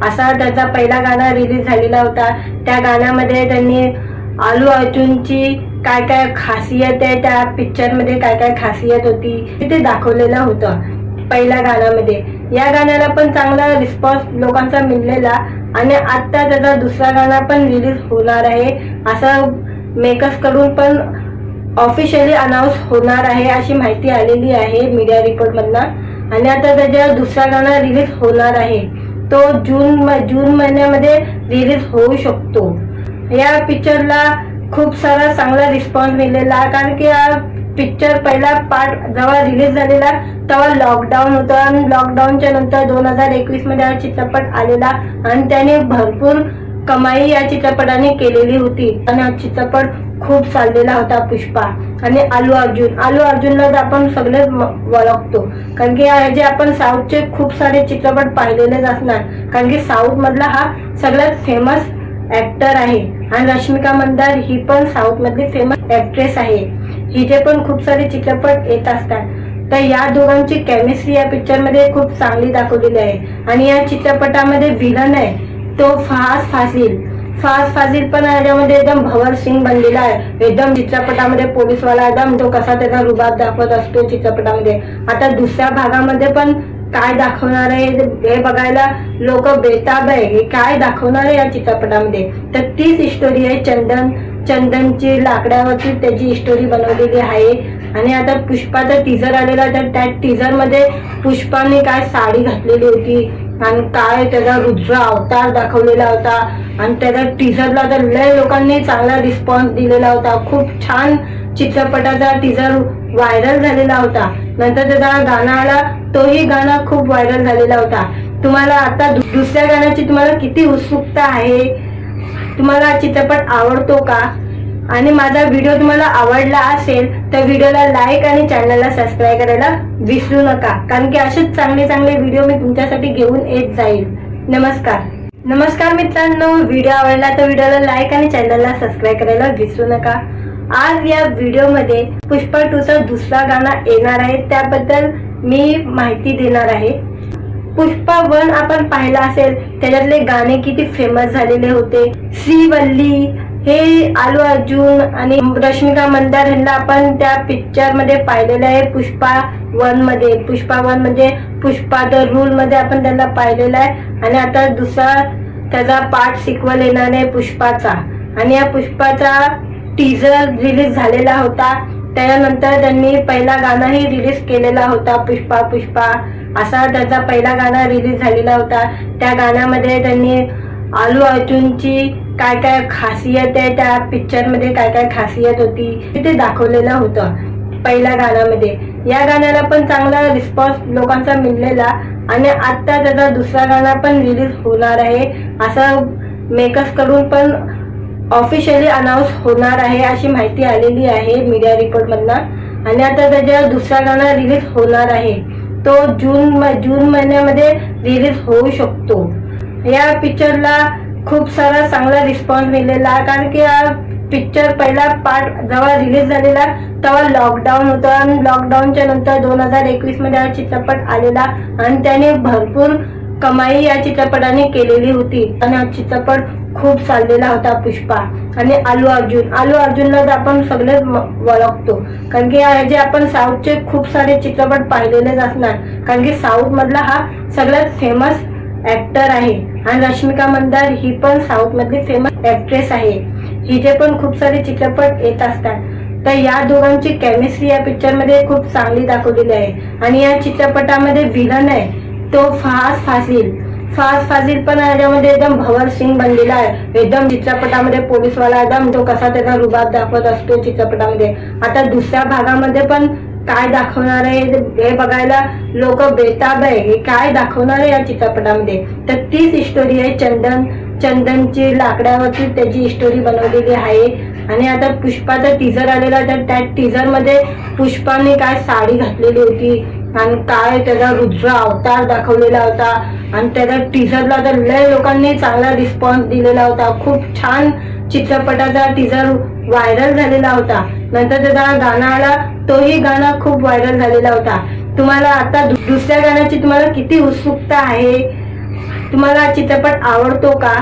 असा त्याचा पहिला गाणं रिलीज झालेला होता. त्या गाण्यामध्ये त्यांनी आलू अर्जुनची काय काय खासियत आहे, त्या पिक्चर मध्ये काय काय खासियत होती ते दाखवलेलं होतं पहिल्या गाण्यामध्ये. या गाण्याला पण चांगला रिस्पॉन्स लोकांचा मिळलेला. आणि आता त्याचा दुसरा गाणं पण रिलीज होणार आहे, असं मेकर्स कडून पण ऑफिशियली अनाउन्स होणार आहे अशी माहिती आलेली आहे मीडिया रिपोर्ट मधनं। आणि आता त्याच्या दुसरा गाणं रिलीज होणार आहे, तो जून महिन्यामध्ये रिलीज होऊ शकतो। या पिक्चरला खूप सारा चांगला रिस्पॉन्स मिळालेला, कारण की हा पिक्चर पहिला पार्ट जेव्हा रिलीज झालेला तेव्हा लॉकडाऊन होतं आणि लॉकडाऊनच्या नंतर 2021 मध्ये हा चित्रपट आलेला आणि त्याने भरपूर कमाई या चित्रपटाने केलेली होती आणि हा चित्रपट खूप चाललेला होता पुष्पा। आणि अल्लू अर्जुनला तर आपण सगळे ओळखतो, कारण की जे आपण साऊथचे खूप सारे चित्रपट पाहिलेलेच असणार, कारण की साऊथ मधला हा सगळ्यात फेमस ऍक्टर आहे। आणि रश्मिका मंदार ही पण साऊथ मधली फेमस ऍक्ट्रेस आहे, हिचे पण खूप सारे चित्रपट येत असतात। तर या दोघांची केमिस्ट्री या पिक्चर मध्ये खूप चांगली दाखवलेली आहे। आणि या चित्रपटामध्ये विलन आहे तो फहाद फासिल पण याच्यामध्ये एकदम भवर सिंग बनलेला आहे, एकदम चित्रपटामध्ये पोलीसवाला एकदम तो कसा त्याचा रुबाब दाखवत असतो चित्रपटामध्ये। आता दुसऱ्या भागामध्ये पण काय दाखवणार आहे हे बघायला लोक बेताब आहे, हे काय दाखवणार आहे या चित्रपटामध्ये। तर तीच स्टोरी आहे चंदनची लाकडावरती त्याची स्टोरी बनवलेली आहे। आणि आता पुष्पाचा टीजर आलेला, तर त्या टीजर मध्ये पुष्पाने काय साडी घातलेली होती आणि काय त्याचा रुद्र अवतार दाखवलेला होता आणि त्याच्या टीजरला तर लय लोकांनी चांगला रिस्पॉन्स दिलेला होता। खूप छान चित्रपटाचा टीजर व्हायरल झालेला होता। नंतर त्याचा गाणं आला, तोही गाणं खूप व्हायरल झालेला होता। तुम्हाला आता दुसऱ्या गाण्याची तुम्हाला किती उत्सुकता आहे? तुम्हाला चित्रपट आवडतो का? आणि माझा व्हिडिओ तुम्हाला आवडला असेल तर व्हिडिओला लाईक आणि चॅनलला सबस्क्राईब करायला विसरू नका, कारण की असेच चांगले व्हिडिओ मी तुमच्यासाठी घेऊन येत जाईल। नमस्कार मित्रांनो, व्हिडिओ आवडला तर व्हिडिओला लाईक आणि चॅनलला सबस्क्राईब करायला विसरू नका। आज या व्हिडिओमध्ये पुष्पा 2 चा दुसरा गाणं येणार आहे, त्याबद्दल मी माहिती देणार आहे। पुष्पा 1 आपण पाहिला असेल, त्याच्यातले गाणे किती फेमस झालेले होते। श्रीवल्ली हे अल्लू अर्जुन आणि रश्मिका मंदार यांना आपण त्या पिक्चर मध्ये पाहिलेलं आहे पुष्पा 1 मध्ये। पुष्पा 1 म्हणजे पुष्पा द रूल मध्ये आपण त्यांना पाहिलेलं आहे। आणि आता दुसरा त्याचा पार्ट सिक्वल येणार आहे पुष्पाचा। आणि या पुष्पाचा टीजर रिलीज झालेला होता, त्यानंतर त्यांनी पहिला गाणंही रिलीज केलेला होता, पुष्पा असा त्याचा पहिला गाणं रिलीज झालेला होता। त्या गाण्यामध्ये त्यांनी अल्लू अर्जुनची काय खासियत आहे, त्या पिक्चर मध्ये काय खासियत होती ते दाखवलेलं होतं पहिल्या गाण्यामध्ये। या गाण्याला पण चांगला रिस्पॉन्स लोकांचा मिळालेला आणि आता त्याचा दुसरा गाणं पण रिलीज होणार आहे, असं मेकर्स कडून पण ऑफिशियली अनाउन्स होणार आहे अशी माहिती आलेली आहे मीडिया रिपोर्ट मधनं। आणि आता त्याच्या दुसरा गाणं रिलीज होणार आहे, तो जून महिन्यामध्ये रिलीज होऊ शकतो। या पिक्चरला खूप सारा चांगला रिस्पॉन्स मिळालेला, कारण की हा पिक्चर पहिला पार्ट जेव्हा रिलीज झालेला तेव्हा लॉकडाऊन होतं आणि लॉकडाऊनच्या नंतर 2021 मध्ये हा चित्रपट आलेला आणि त्याने भरपूर कमाई या चित्रपटाने केलेली होती आणि हा चित्रपट खूप चाललेला होता पुष्पा। आणि अल्लू अर्जुनला तर आपण सगळे ओळखतो, कारण की जे आपण साऊथचे खूप सारे चित्रपट पाहिलेलेच असणार, कारण की साऊथ मधला हा सगळ्यात फेमस ऍक्टर आहे। आणि रश्मिका मंदार ही पण साऊथ मधली फेमस ऍक्ट्रेस आहे, हिचे पण खूप सारे चित्रपट येत असतात। तर या दोघांची केमिस्ट्री या पिक्चर मध्ये खूप चांगली दाखवलेली आहे। आणि या चित्रपटामध्ये विलन आहे तो फहाद फासिल पण याच्यामध्ये एकदम भवर सिंग बनलेला आहे, एकदम चित्रपटामध्ये पोलीसवाला एकदम तो कसा त्याचा रुबाब दाखवत असतो चित्रपटामध्ये। आता दुसऱ्या भागामध्ये पण काय दाखवणार आहे हे बघायला लोक बेताब आहे, हे काय दाखवणार आहे या चित्रपटामध्ये। तर तीच स्टोरी आहे चंदनची लाकडावरती त्याची स्टोरी बनवलेली आहे। आणि आता पुष्पाचा टीजर आलेला, तर त्या टीजर मध्ये पुष्पाने काय साडी घातलेली होती आणि काय त्याचा रुद्र अवतार दाखवलेला होता आणि त्याच्या टीजरला तर लय लोकांनी चांगला रिस्पॉन्स दिलेला होता। खूप छान चित्रपटाचा टीजर व्हायरल झालेला होता। नंतर त्याचा गाणं आला, तोही गाणं खूप व्हायरल झालेला होता। तुम्हाला आता दुसऱ्या गाण्याची तुम्हाला किती उत्सुकता आहे? तुम्हाला चित्रपट आवडतो का?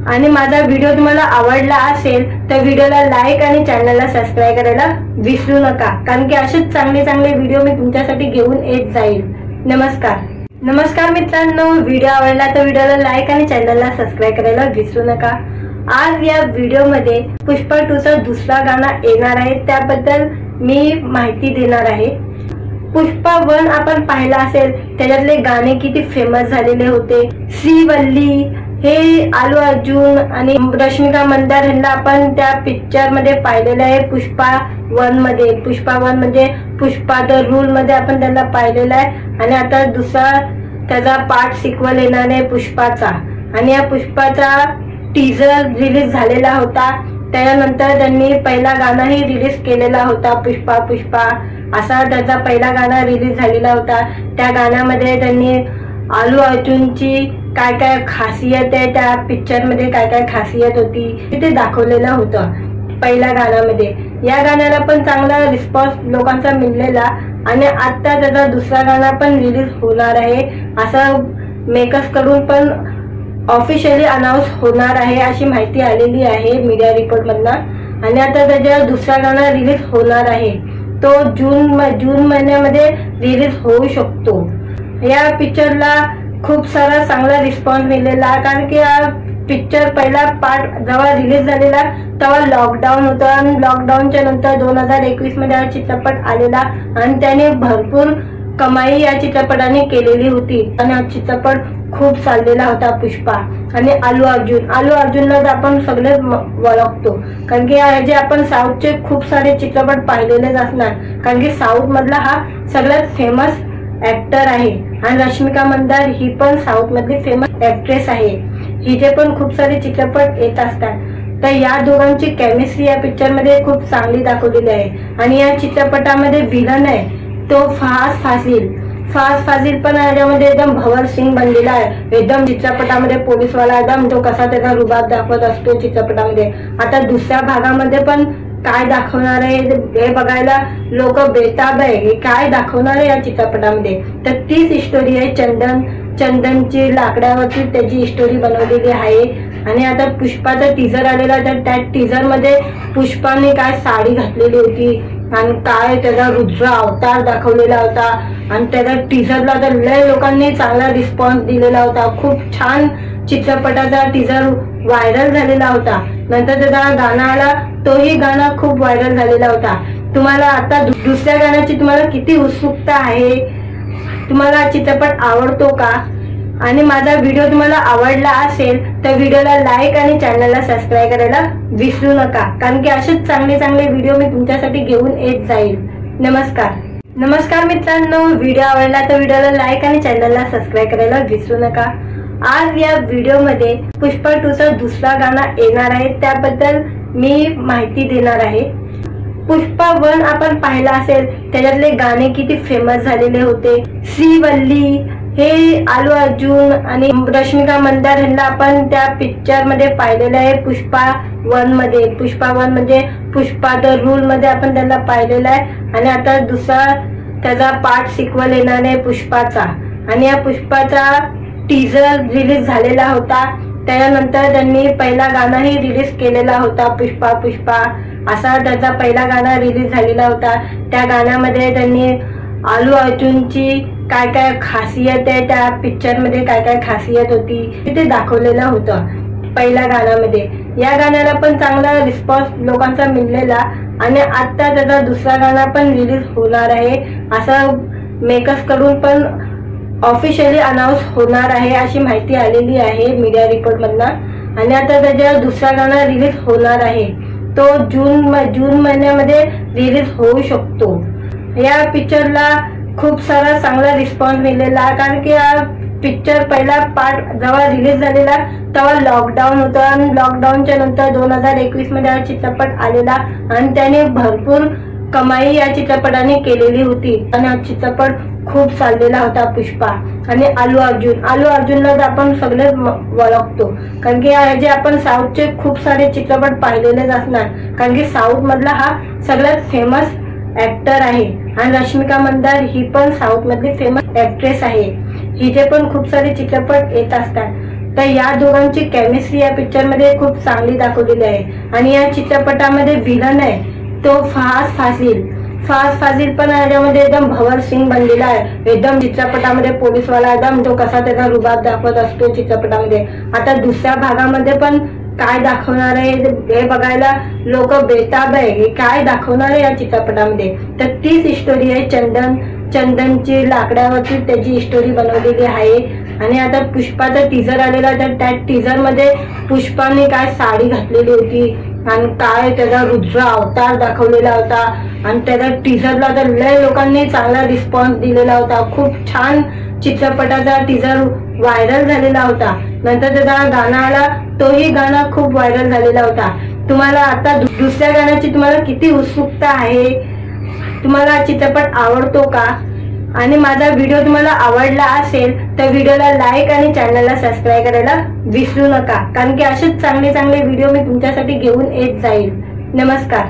आणि माझा व्हिडिओ तुम्हाला आवडला असेल तर व्हिडिओला लाईक आणि चॅनलला सबस्क्राईब करायला विसरू नका, कारण की असेच चांगले व्हिडिओ मी तुमच्यासाठी घेऊन येत जाईल। नमस्कार मित्रांनो, व्हिडिओ आवडला तर व्हिडिओला लाईक आणि चॅनलला सबस्क्राईब करायला विसरू नका। आज या व्हिडिओमध्ये पुष्पा 2 चा दुसरा गाणं येणार आहे, त्याबद्दल मी माहिती देणार आहे। पुष्पा 1 आपण पाहिला असेल, त्याच्यातले गाणे किती फेमस झालेले होते। श्रीवल्ली हे आलू अर्जुन आणि रश्मिका मंदार यांना आपण त्या पिक्चर मध्ये पाहिलेलं आहे। पुष्पा 1 मध्ये, पुष्पा 1 म्हणजे पुष्पा द रूल मध्ये आपण त्यांना पाहिलेलं आहे। आणि आता दुसरा त्याचा पार्ट सिक्वल येणार आहे पुष्पाचा, आणि या पुष्पाचा टीजर रिलीज झालेला होता। त्यानंतर त्यांनी पहिला गाणाही रिलीज केलेला होता, पुष्पा पुष्पा असा त्याचा पहिला गाणं रिलीज झालेला होता। त्या गाण्यामध्ये त्यांनी आलू अर्जुनची काय काय खासियत आहे, त्या पिक्चर मध्ये काय काय खासियत होती ते दाखवलेलं होतं पहिल्या गाण्यामध्ये। या गाण्याला पण चांगला रिस्पॉन्स लोकांचा मिळालेला, आणि आता त्याचा दुसरा गाणं पण रिलीज होणार आहे असं मेकर्स कडून पण ऑफिशियली अनाउन्स होणार आहे अशी माहिती आलेली आहे मीडिया रिपोर्ट मधनं। आणि आता त्याचा दुसरा गाणं रिलीज होणार आहे, तो जून महिन्यामध्ये रिलीज होऊ शकतो। या पिक्चरला खूप सारा चांगला रिस्पॉन्स मिळालेला, कारण की हा पिक्चर पहिला पार्ट जेव्हा रिलीज झालेला तेव्हा लॉकडाऊन होतं, आणि लॉकडाऊनच्या नंतर 2021 मध्ये हा चित्रपट आलेला, आणि त्याने भरपूर कमाई या चित्रपटाने केलेली होती। आणि हा चित्रपट खूप चाललेला होता पुष्पा। आणि आलू अर्जुनला आपण सगळे ओळखतो, कारण की जे आपण साऊथचे खूप सारे चित्रपट पाहिलेलेच असणार, कारण की साऊथ मधला हा सगळ्यात फेमस ऍक्टर आहे। आणि रश्मिका मंदार ही पण साऊथ मधली फेमस ऍक्ट्रेस आहे, हिचे पण खूप सारे चित्रपट येत असतात। तर या दोघांची केमिस्ट्री या पिक्चर मध्ये खूप चांगली दाखवलेली आहे। आणि या चित्रपटामध्ये विलन आहे तो फहाद फाजिल पण याच्यामध्ये एकदम भवर सिंग बनलेला आहे, एकदम चित्रपटामध्ये पोलीसवाला एकदम तो कसा त्याचा रुबाब दाखवत असतो चित्रपटामध्ये। आता दुसऱ्या भागामध्ये पण काय दाखवणार आहे हे बघायला लोक बेताब आहे, हे काय दाखवणार आहे या चित्रपटामध्ये। तर तीच स्टोरी आहे चंदनची लाकडावरची त्याची स्टोरी बनवलेली आहे। आणि आता पुष्पाचा टीजर आलेला, तर त्या टीजर मध्ये पुष्पाने काय साडी घातलेली होती आणि काय त्याचा रुद्र अवतार दाखवलेला होता, आणि त्याच्या टीजरला तर लय लोकांनी चांगला रिस्पॉन्स दिलेला होता। खूप छान चित्रपटाचा टीजर व्हायरल झालेला होता। नंतर त्याचा गाणं आला, तोही गाणं खूप व्हायरल झालेला होता। तुम्हाला आता दुसऱ्या गाण्याची तुम्हाला किती उत्सुकता आहे, तुम्हाला चित्रपट आवडतो का? आणि माझा व्हिडिओ तुम्हाला आवडला असेल तर व्हिडिओला लाईक आणि चॅनलला सबस्क्राईब करायला विसरू नका, कारण की असेच चांगले चांगले व्हिडिओ मी तुमच्यासाठी घेऊन येत जाईल। नमस्कार मित्रांनो, व्हिडिओ आवडला तर व्हिडिओला लाईक आणि चॅनलला सबस्क्राईब करायला विसरू नका। आज या व्हिडिओमध्ये पुष्पा 2 चा दुसरा गाणं येणार आहे, त्याबद्दल मी माहिती देणार आहे। पुष्पा 1 आपण पाहिला असेल, त्याच्यातले गाणे किती फेमस झालेले होते। श्रीवल्ली हे आलू अर्जुन आणि रश्मिका मंदार यांना आपण त्या पिक्चर मध्ये पाहिलेलं आहे पुष्पा 1 मध्ये। पुष्पा 1 म्हणजे पुष्पा द रूल मध्ये आपण त्यांना पाहिलेलं आहे। आणि आता दुसरा त्याचा पार्ट सिक्वल येणार आहे पुष्पाचा, आणि या पुष्पाचा टीजर रिलीज झालेला होता। त्यानंतर त्यांनी पहिला गाणंही रिलीज केलेला होता, पुष्पा पुष्पा असा त्याचा पहिला गाणं रिलीज झालेला होता। त्या गाण्यामध्ये त्यांनी आलू अर्जुनची काय काय खासियत आहे, त्या पिक्चर मध्ये काय काय खासियत होती ते दाखवलेलं होतं पहिल्या गाण्यामध्ये। या गाण्याला पण चांगला रिस्पॉन्स लोकांचा मिळालेला, आणि आता त्याचा दुसरा गाणं पण रिलीज होणार आहे असं मेकर्स कडून पण ऑफिशियली अनाउन्स होणार आहे अशी माहिती आलेली आहे मीडिया रिपोर्ट मधनं। आणि आता त्याचा दुसरा गाणं रिलीज होणार आहे, तो जून महिन्यामध्ये रिलीज होऊ शकतो। या पिक्चरला खूप सारा चांगला रिस्पॉन्स मिळालेला, कारण की हा पिक्चर पहिला पार्ट जेव्हा रिलीज झालेला तेव्हा लॉकडाऊन होतं, आणि लॉकडाऊनच्या नंतर 2021 मध्ये हा चित्रपट आलेला, आणि त्याने भरपूर कमाई या चित्रपटाने केलेली होती। आणि हा चित्रपट खूप चाललेला होता पुष्पा। आणि आलू अर्जुनला आपण सगळे ओळखतो, कारण की जे आपण साऊथचे खूप सारे चित्रपट पाहिलेलेच असणार, कारण की साऊथ मधला हा सगळ्यात फेमस ऍक्टर आहे। आणि रश्मिका मंदार ही पण साऊथ मधली फेमस ऍक्ट्रेस आहे, हिचे पण खूप सारे चित्रपट येत असतात। तर या दोघांची केमिस्ट्री या पिक्चर मध्ये खूप चांगली दाखवलेली आहे। आणि या चित्रपटामध्ये विलन आहे तो फहाद फाजिल पण याच्यामध्ये एकदम भवर सिंग बनलेला आहे, एकदम चित्रपटामध्ये पोलीसवाला एकदम तो कसा त्याचा रुबाब दाखवत असतो चित्रपटामध्ये। आता दुसऱ्या भागामध्ये पण काय दाखवणार आहे हे बघायला लोक बेताब आहे, हे काय दाखवणार आहे या चित्रपटामध्ये. तर तीच स्टोरी आहे. चंदनची लाकडावरती त्याची स्टोरी बनवलेली आहे. आणि आता पुष्पाचा टीजर आलेला, तर त्या टीजर मध्ये पुष्पाने काय साडी घातलेली होती आणि काय त्याचा रुद्र अवतार दाखवलेला होता. आणि त्याच्या टीजरला तर लय लोकांनी चांगला रिस्पॉन्स दिलेला होता. खूप छान चित्रपटाचा टीजर व्हायरल झालेला होता. नंतर त्याचा गाणं आला, तोही गाणं खूप व्हायरल झालेला होता. तुम्हाला आता दुसऱ्या गाण्याची तुम्हाला किती उत्सुकता आहे? तुम्हाला चित्रपट आवडतो का? आणि माझा व्हिडिओ तुम्हाला आवडला असेल तर व्हिडिओला लाईक आणि चॅनलला सबस्क्राईब करायला विसरू नका, कारण की असेच चांगले चांगले व्हिडिओ मी तुमच्यासाठी घेऊन येत जाईल. नमस्कार.